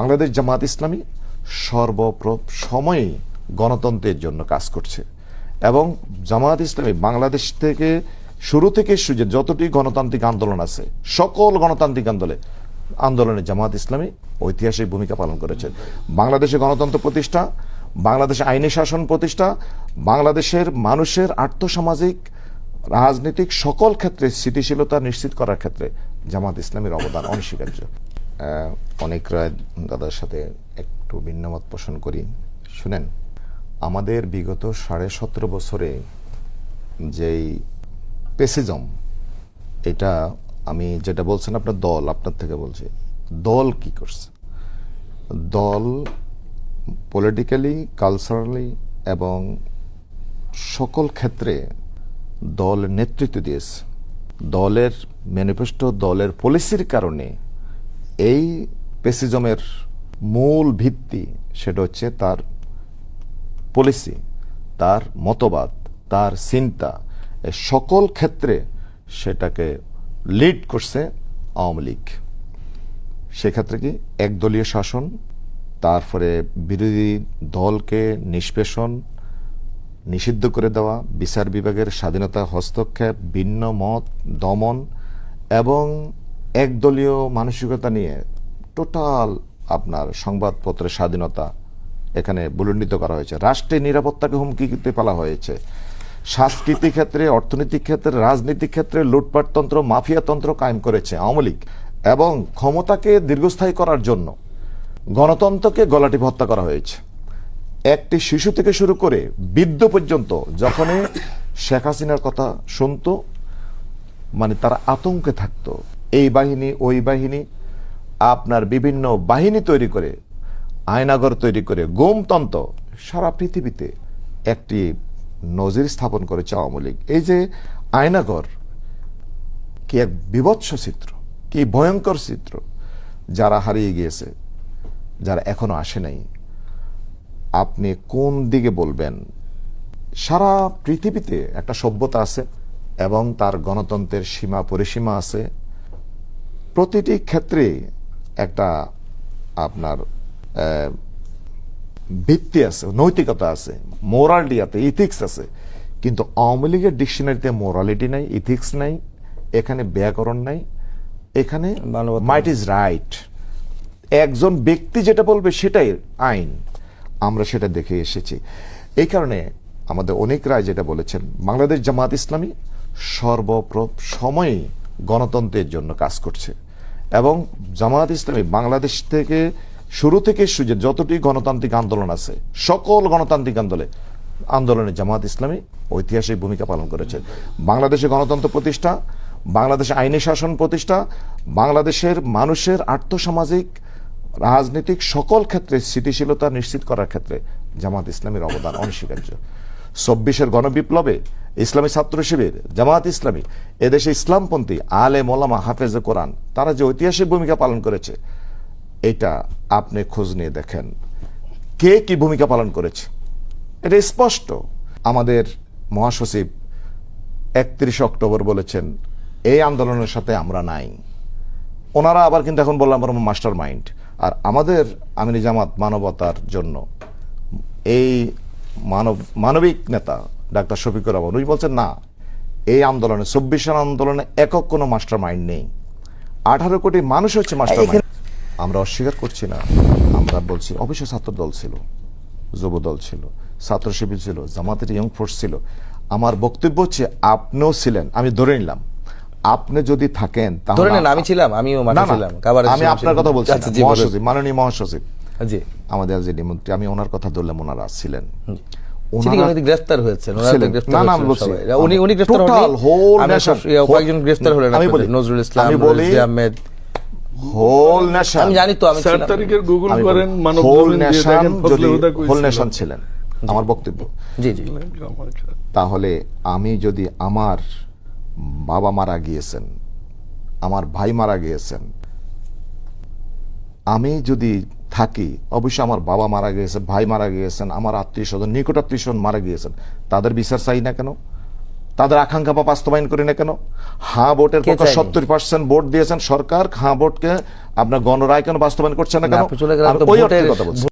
বাংলাদেশ জামাত ইসলামী সর্বসময়ে গণতন্ত্রের জন্য কাজ করছে এবং জামাত ইসলামী বাংলাদেশ থেকে শুরু থেকে যতটি গণতান্ত্রিক আন্দোলন আছে সকল গণতান্ত্রিক আন্দোলনে জামাত ইসলামী ঐতিহাসিক ভূমিকা পালন করেছে। বাংলাদেশে গণতন্ত্র প্রতিষ্ঠা, বাংলাদেশে আইনি শাসন প্রতিষ্ঠা, বাংলাদেশের মানুষের আর্থসামাজিক রাজনৈতিক সকল ক্ষেত্রে স্থিতিশীলতা নিশ্চিত করার ক্ষেত্রে জামাত ইসলামীর অবদান অনস্বীকার্য। অনেক রায় দাদার সাথে একটু ভিন্নমত পোষণ করি। শুনেন, আমাদের বিগত 17.5 বছরে যেই পেসিজম, এটা আমি যেটা বলছেন আপনার দল, আপনার থেকে বলছি, দল কি করছে? দল পলিটিক্যালি, কালচারালি এবং সকল ক্ষেত্রে দল নেতৃত্ব দিয়েছে। দলের ম্যানিফেস্টো, দলের পলিসির কারণে এই পেসিজমের মূল ভিত্তি সেটা হচ্ছে তার পলিসি, তার মতবাদ, তার চিন্তা, সকল ক্ষেত্রে সেটাকে লিড করছে আওয়ামী লীগ। সেক্ষেত্রে কি একদলীয় শাসন, তারপরে বিরোধী দলকে নিষ্পেষণ, নিষিদ্ধ করে দেওয়া, বিচার বিভাগের স্বাধীনতা হস্তক্ষেপ, ভিন্ন মত দমন এবং একদলীয় মানসিকতা নিয়ে টোটাল আপনার সংবাদপত্রের স্বাধীনতা এখানে বুলন্ডিত করা হয়েছে। রাষ্ট্রের নিরাপত্তাকে হুমকিতে ফেলা হয়েছে। সাংস্কৃতিক ক্ষেত্রে, অর্থনৈতিক ক্ষেত্রে, রাজনৈতিক ক্ষেত্রে লুটপাটতন্ত্র, মাফিয়াতন্ত্র কায়েম করেছে আওয়ামী লীগ এবং ক্ষমতাকে দীর্ঘস্থায়ী করার জন্য গণতন্ত্রকে গলাটিপে হত্যা করা হয়েছে। একটি শিশু থেকে শুরু করে বৃদ্ধ পর্যন্ত যখনই শেখ হাসিনার কথা শুনত, মানে তারা আতঙ্কে থাকতো। এই বাহিনী, ওই বাহিনী, আপনার বিভিন্ন বাহিনী তৈরি করে, আয়নাগর তৈরি করে, গোমতন্ত্র সারা পৃথিবীতে একটি নজির স্থাপন করেছে আওয়ামী লীগ। এই যে আয়নাগর, কি এক বিভৎস চিত্র, কি ভয়ঙ্কর চিত্র। যারা হারিয়ে গিয়েছে, যারা এখনো আসে নাই, আপনি কোন দিকে বলবেন? সারা পৃথিবীতে একটা সভ্যতা আছে এবং তার গণতন্ত্রের সীমা পরিসীমা আছে। প্রতিটি ক্ষেত্রে একটা আপনার ভিত্তি আছে, নৈতিকতা আছে, মোরালিটি আছে, ইথিক্স আছে। কিন্তু আওয়ামী লীগের ডিকশনারিতে মোরালিটি নাই, ইথিক্স নাই, এখানে ব্যাকরণ নাই, এখানে মাইট ইজ রাইট। একজন ব্যক্তি যেটা বলবে সেটাই আইন। আমরা সেটা দেখে এসেছি। এই কারণে আমাদের অনেক রায় যেটা বলেছেন, বাংলাদেশ জামাত ইসলামী সর্বসময়ে গণতন্ত্রের জন্য কাজ করছে এবং জামাত ইসলামী বাংলাদেশ থেকে শুরু থেকে যতটি গণতান্ত্রিক আন্দোলন আছে সকল গণতান্ত্রিক আন্দোলনে জামাত ইসলামী ঐতিহাসিক ভূমিকা পালন করেছে। বাংলাদেশে গণতন্ত্র প্রতিষ্ঠা, বাংলাদেশে আইনি শাসন প্রতিষ্ঠা, বাংলাদেশের মানুষের আর্থসামাজিক রাজনৈতিক সকল ক্ষেত্রে স্থিতিশীলতা নিশ্চিত করার ক্ষেত্রে জামাত ইসলামীর অবদান অনস্বীকার্য। 24-এর গণবিপ্লবে ইসলামী ছাত্র শিবির, জামাত ইসলামী, এদেশে ইসলামপন্থী আলেম ওলামা, হাফেজে কোরআন, তারা যে ঐতিহাসিক ভূমিকা পালন করেছে, এটা আপনি খোঁজ নিয়ে দেখেন কে কি ভূমিকা পালন করেছে। এটা স্পষ্ট। আমাদের মহাসচিব 31 অক্টোবর বলেছেন এই আন্দোলনের সাথে আমরা নাই। ওনারা আবার কিন্তু এখন বললাম আমরা মাস্টার মাইন্ড। আর আমাদের আমিনী জামাত মানবতার জন্য এই মানবিক নেতা ডাক্তার শফিকুর রহমান, উনি বলছেন না, এই আন্দোলনে 24 আন্দোলনে একক কোনো মাস্টার মাইন্ড নেই। 18 কোটি মানুষ হচ্ছে মাস্টার মাইন্ড। আমরা অস্বীকার করছি না, আমরা বলছি অবশ্যই ছাত্র দল ছিল, যুব দল ছিল, ছাত্র শিবির ছিল, জামাতের ইয়ং ফোর্স ছিল। আমার বক্তব্য হচ্ছে আপনিও ছিলেন, আমি ধরে নিলাম। আপনি যদি থাকেন তাহলে আমি ছিলাম, আমিও মাঠে ছিলাম। আমি আপনার কথা বলছি, মহাসচিব, মাননীয় মহাসচিব, জি আমাদের এলজেডি মন্ত্রী, আমি ওনার কথা ধরলাম, ওনারা ছিলেন। গ্রেফতার হয়েছেন, নজরুল ইসলাম, আহমেদ, হোল নেশন। আমি জানি তো, আমি 4 তারিখের গুগল করেন, হোল নেশন ছিলেন। আমার বক্তব্য, জি জি, তাহলে আমি যদি আমার বাবা মারা গিয়েছেন, আমার ভাই মারা গিয়েছেন, আমি যদি থাকি, অবশ্যই আমার বাবা মারা গিয়েছেন, ভাই মারা গিয়েছেন, আমার আত্মীয় স্বজন, নিকট আত্মীয় স্বজন মারা গিয়েছেন, তাদের বিচার চাই না কেন? তাদের আকাঙ্ক্ষা বা বাস্তবায়ন করি না কেন? হ্যাঁ ভোটের কে পক্ষে চায়নি? 70% ভোট দিয়েছেন সরকার, হ্যাঁ ভোটকে আপনার গণরায় কেন বাস্তবায়ন করছে না না, কেন? আপনি চলে গেলেন আমি তো ওই অর্থে ভোটের- কথা বলছি।